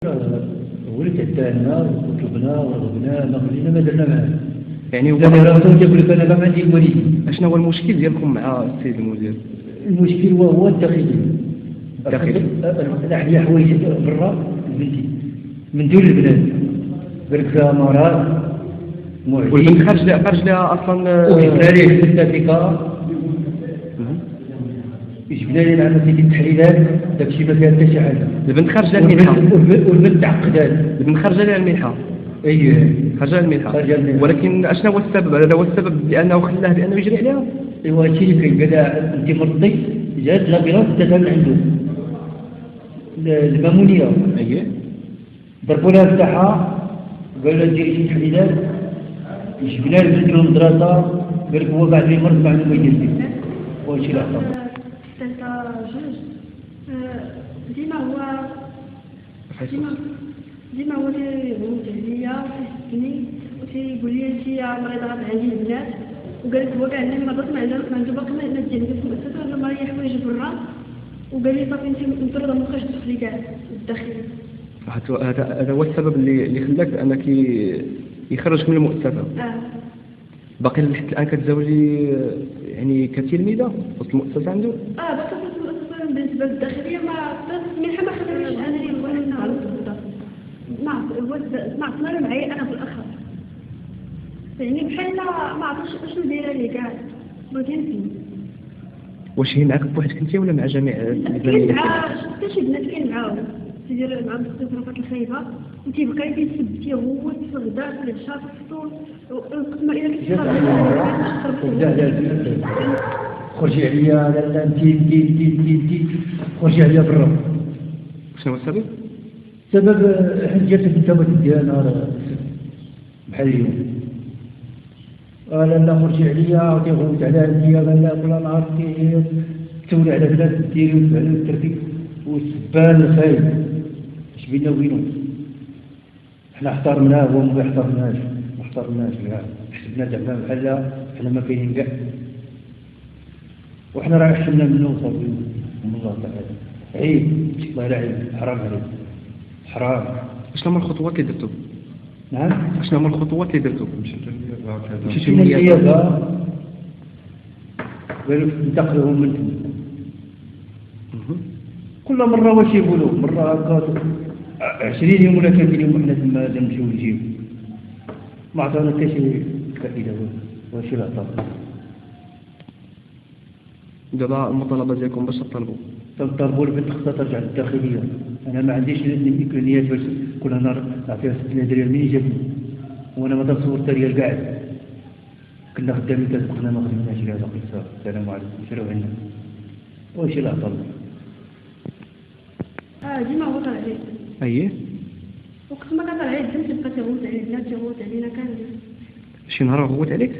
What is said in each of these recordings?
هو اللي تعدانا وطلبنا ورغبنا ما خلينا ما درنا معاه. يعني هو راه تيقول لك انا ما عندي الوالد. اشنا هو المشكل ديالكم مع السيد المدير؟ المشكل هو الداخلي. الداخلي حوايج برا بنتي من دون البنات قالك فيها مرض والبنت خارج لها اصلا وجبنا ليه السيرتيفيكا جبنا ليه العمليه ديال التحليلات داكشي ما فيها حتى شي حاجه. البنت خارج لها المنحه والبنت تعقدات. البنت خارجه لها المنحه. اييه خرج المنحة. ولكن اشنا هو السبب؟ هذا هو السبب لانه خلاه بانه يجري عليها. ايوا هادشي اللي كاين. قال انت مرضي جات لابيرونس تتابع عنده المامونيه. اييه ضربوا لها الساحه قال لها ديري شي تحليلات جبنا له بنت المدرسه قال لك هو بعد ما يمرض ما عنده ما يدير. وهادشي اللي عطاه ديما هو تيغوت عليا وتيسكني وتيقول لي انت مريضه غتعالجي البنات وقال لك هو كاع اللي مرضت ما عنده باقي ما ديالك في المؤسسه ولا مريح حوايج برا وقال لي صافي انت مطرده ما بقاش تدخلي كاع الداخل. هذا هو السبب اللي خلاك انك يخرجك من المؤسسه. باقي لحد الان كتزاوجي يعني كتلميذه في المؤسسه عنده؟ باقي في المؤسسه بالنسبه للداخليه ما منحه ما خدمتش انا اللي نقول نعرف ما عطنا معايا انا بالاخر يعني بحال ما عرفتش شنو دايره لي كاع بغيت نفهم. واش هي معاك بوحدك انت ولا مع جميع كاين مع حتى شي بنات كاين معاهم تيدير معاهم التصرفات الخايبه وتيبقى كيسب فيه هو في الغداء في العشاء في الفطور ما الى خرجي عليا لا انت خرجي عليا برا. شنو هو السبب؟ السبب حيت جات الانتباه ديالنا بحال اليوم قال لا خرجي عليا وتيغوت على هديه قال لا كل نهار تسولي على بنات ديري وتفعلي وتركي والسبان الخايب اش بينا وبينو. حنا احترمناه وهو ما احترمناش كاع حسبنا زعما بحال حنا ما كاينين كاع وحنا راه حشمنا منه وصافي من الله تعالى. عيب الله لا عيب حرام عليك حرام. شنو هما الخطوات اللي درتو؟ نعم شنو هما الخطوات اللي درتو؟ مشيت للنيابه قالوا انتقلوا من كل مره واش يقولوا مره هكا 20 يوم ولا 30 يوم حنا تما نمشيو نجيو ما عطاونا حتى شي فائده. واش اللي عطاو؟ دابا المطالبه ديالكم باش تطالبوا؟ تنطلبوا البنت خصها ترجع للداخليه. انا ما عنديش الامكانيات باش كل نهار نعطيها 60 درهم منين جاتني وانا ما تصورت ريال كاع. كنا خدامين كنسبقنا ما خدمناش لها باقي صافي. السلام عليكم شراو عنا واش اللي عطاو؟ ديما هو طالع عليه. اييه وقت ما كطلع عليه البنت تبقى تغوت عليه البنات تغوت علينا كاملين. شي نهار غوت عليك؟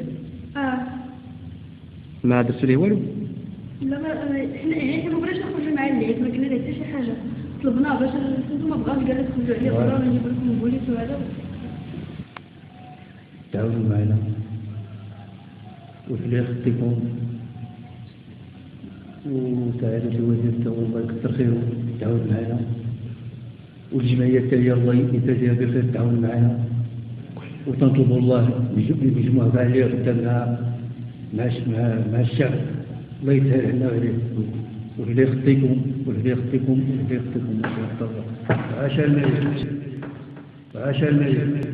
ما درتو ليه والو؟ لا حنا ما بغيناش نخرجوا مع اللعب ما قلنا ليه حتى شي حاجه طلبناه باش انتم ما بغاوش قال لك خرجوا عليا برا نجيب لكم البوليس وهذا. تعاونوا معنا وفي الاخر خديكم وسعادة الوزير تا الله يكثر خيره تعاون معنا والجمعية التالية الله يجازيها بخير تعاون معنا وتنطلبوا الله بجموع كاع اللي خدامنا مع الشعب الله يسهل عنا عليه ولا يخطيكم عاش الملك.